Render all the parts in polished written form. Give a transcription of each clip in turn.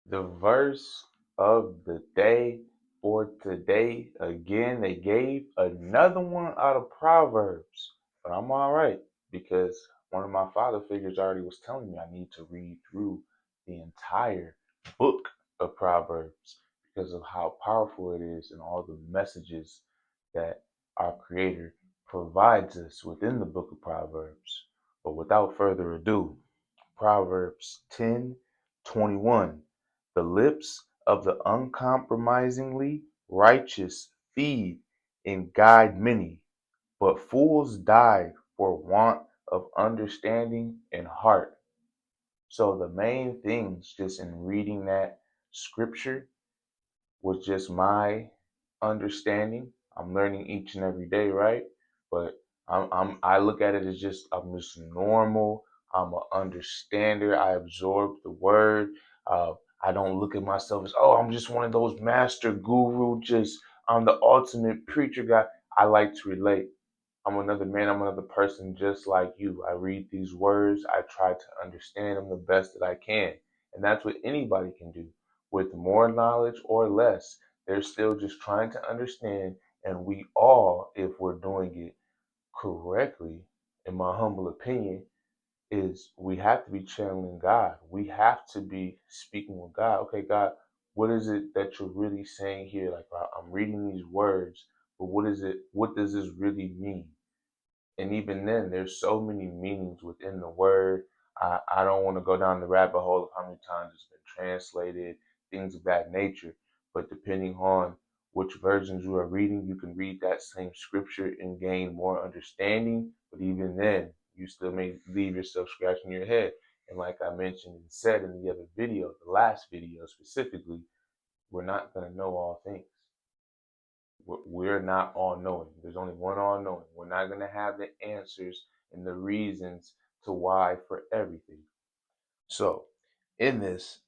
The verse of the day for today, again, they gave another one out of Proverbs. But I'm all right because one of my father figures already was telling me I need to read through the entire book of Proverbs because of how powerful it is and all the messages that our Creator provides us within the book of Proverbs. But without further ado, Proverbs 10:21. The lips of the uncompromisingly righteous feed and guide many, but fools die for want of understanding and heart. So the main things just in reading that scripture was just my understanding. I'm learning each and every day, right? But I look at it as just I'm just normal. I'm an understander. I absorb the word. Uh, I don't look at myself as I'm just one of those master guru. Just I'm the ultimate preacher guy. I like to relate. I'm another man. I'm another person just like you. I read these words. I try to understand them the best that I can. And that's what anybody can do with more knowledge or less. They're still just trying to understand. And we all, if we're doing it correctly, in my humble opinion, is we have to be channeling God. We have to be speaking with God. Okay, God, what is it that you're really saying here? Like I'm reading these words, but what is it? What does this really mean? And even then, there's so many meanings within the word. I don't want to go down the rabbit hole of how many times it's been translated, things of that nature. But depending on which versions you are reading, you can read that same scripture and gain more understanding. But even then, you still may leave yourself scratching your head. And like I mentioned and said in the other video, the last video specifically, we're not going to know all things. We're not all knowing. There's only one all knowing. We're not going to have the answers and the reasons to why for everything. So, in this,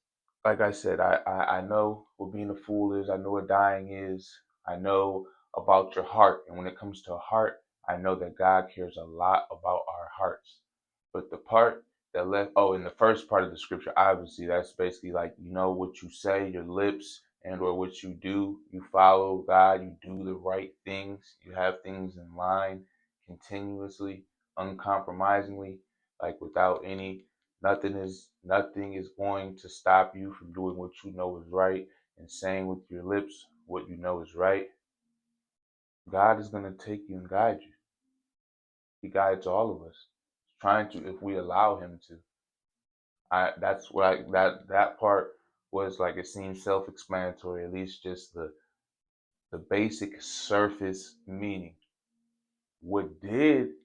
like I said, I know what being a fool is. I know what dying is. I know about your heart. And when it comes to heart, I know that God cares a lot about our hearts. But the part that left, in the first part of the scripture, obviously, that's basically like, what you say, your lips, and or what you do. You follow God, you do the right things, you have things in line continuously, uncompromisingly, like without any nothing is going to stop you from doing what you know is right and saying with your lips what you know is right. God is going to take you and guide you. He guides all of us, trying to if we allow him to. That's what that part was like. It seems self-explanatory, at least just the basic surface meaning. What did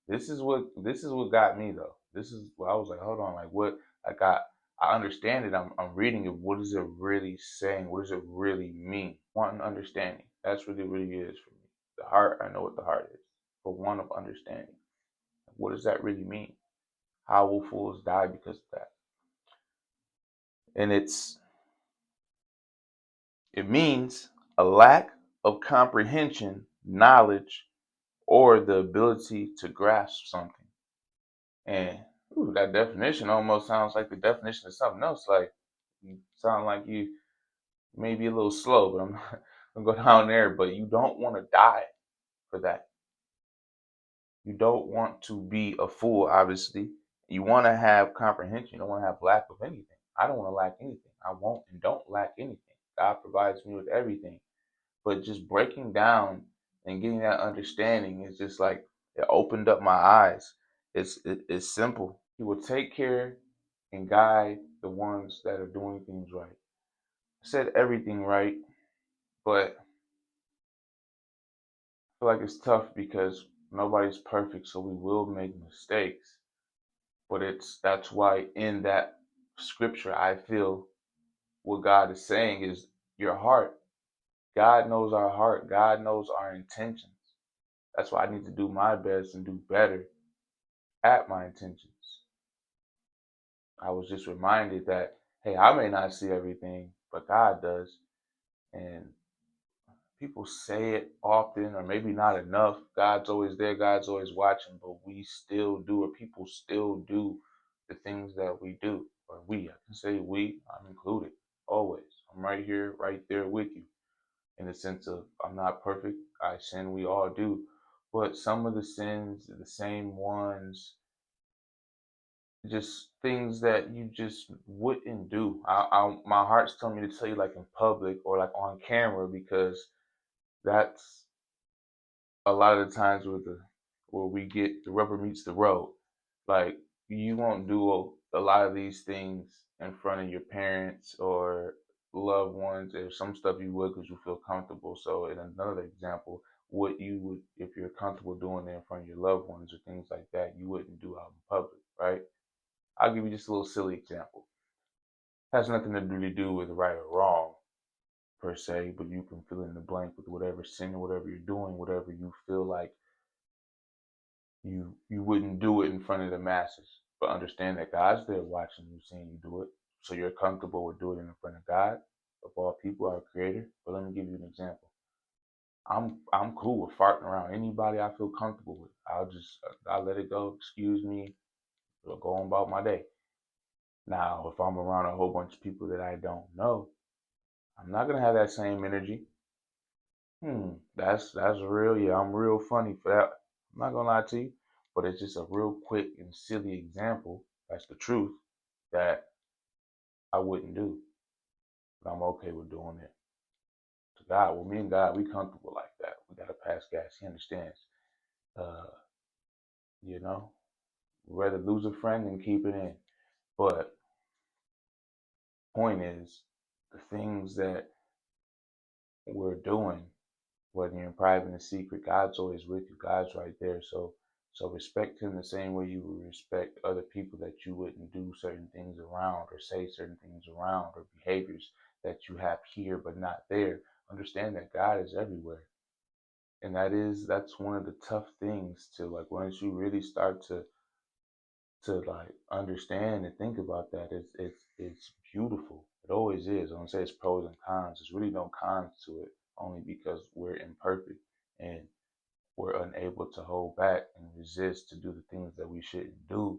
this is what got me though. This is what I was like, hold on, like what like I understand it. I'm reading it. What is it really saying? What does it really mean? Want an understanding. That's what it really is for me. The heart, I know what the heart is. For one of understanding. What does that really mean? How will fools die because of that? And it means a lack of comprehension, knowledge, or the ability to grasp something. And that definition almost sounds like the definition of something else. Like you sound like you may be a little slow, but I'm not gonna go down there. But you don't want to die for that. You don't want to be a fool, obviously. You want to have comprehension. You don't want to have lack of anything. I don't want to lack anything. I won't and don't lack anything. God provides me with everything. But just breaking down and getting that understanding is just like it opened up my eyes. It's simple. He will take care and guide the ones that are doing things right. I said everything right, but I feel like it's tough because nobody's perfect, so we will make mistakes. But that's why in that scripture I feel what God is saying is your heart. God knows our heart. God knows our intentions. That's why I need to do my best and do better at my intentions. I was just reminded that, hey, I may not see everything, but God does. And people say it often, or maybe not enough. God's always there, God's always watching, but we still do, or people still do the things that we do. Or we, I can say we, I'm included. right here, right there with you. In the sense of I'm not perfect. I sin, we all do. But some of the sins, the same ones, just things that you just wouldn't do. My heart's telling me to tell you like in public or like on camera because that's a lot of the times where we get the rubber meets the road. Like you won't do a lot of these things in front of your parents or loved ones. There's some stuff you would because you feel comfortable. So in another example, what you would if you're comfortable doing it in front of your loved ones or things like that, you wouldn't do out in public, right? I'll give you just a little silly example. Has nothing to really do with right or wrong per se, but you can fill in the blank with whatever sin or whatever you're doing, whatever you feel like you wouldn't do it in front of the masses. But understand that God's there watching you, seeing you do it. So you're comfortable with doing it in front of God, of all people, our creator. But let me give you an example. I'm cool with farting around anybody I feel comfortable with. I'll let it go, excuse me, I'll go on about my day. Now, if I'm around a whole bunch of people that I don't know, I'm not gonna have that same energy. That's real. Yeah, I'm real funny for that. I'm not gonna lie to you, but it's just a real quick and silly example. That's the truth that I wouldn't do, but I'm okay with doing it to God. Well, me and God, we comfortable like that. We gotta pass gas. He understands. Uh, you know, rather lose a friend than keep it in. But point is, the things that we're doing, whether you're in private and secret, God's always with you. God's right there. So respect him the same way you would respect other people that you wouldn't do certain things around or say certain things around or behaviors that you have here but not there. Understand that God is everywhere. And that's one of the tough things to like once you really start to like understand and think about that, it's beautiful. It always is. I don't say it's pros and cons. There's really no cons to it, only because we're imperfect and we're unable to hold back and resist to do the things that we shouldn't do.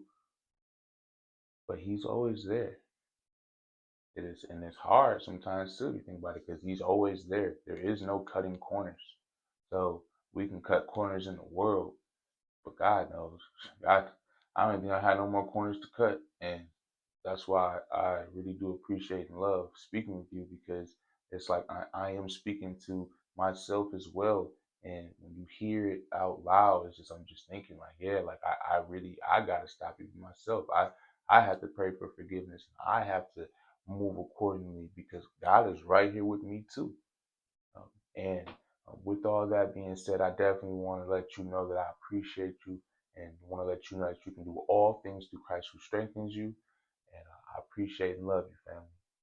But he's always there. It is, and it's hard sometimes too. You think about it, because he's always there. There is no cutting corners. So we can cut corners in the world, but God knows. God, I don't think I had no more corners to cut, and that's why I really do appreciate and love speaking with you because it's like I am speaking to myself as well. And when you hear it out loud, it's just I'm just thinking like, yeah, like I really I gotta stop even myself. I have to pray for forgiveness. I have to move accordingly because God is right here with me too. And with all that being said, I definitely want to let you know that I appreciate you and want to let you know that you can do all things through Christ who strengthens you. And I appreciate and love you, family.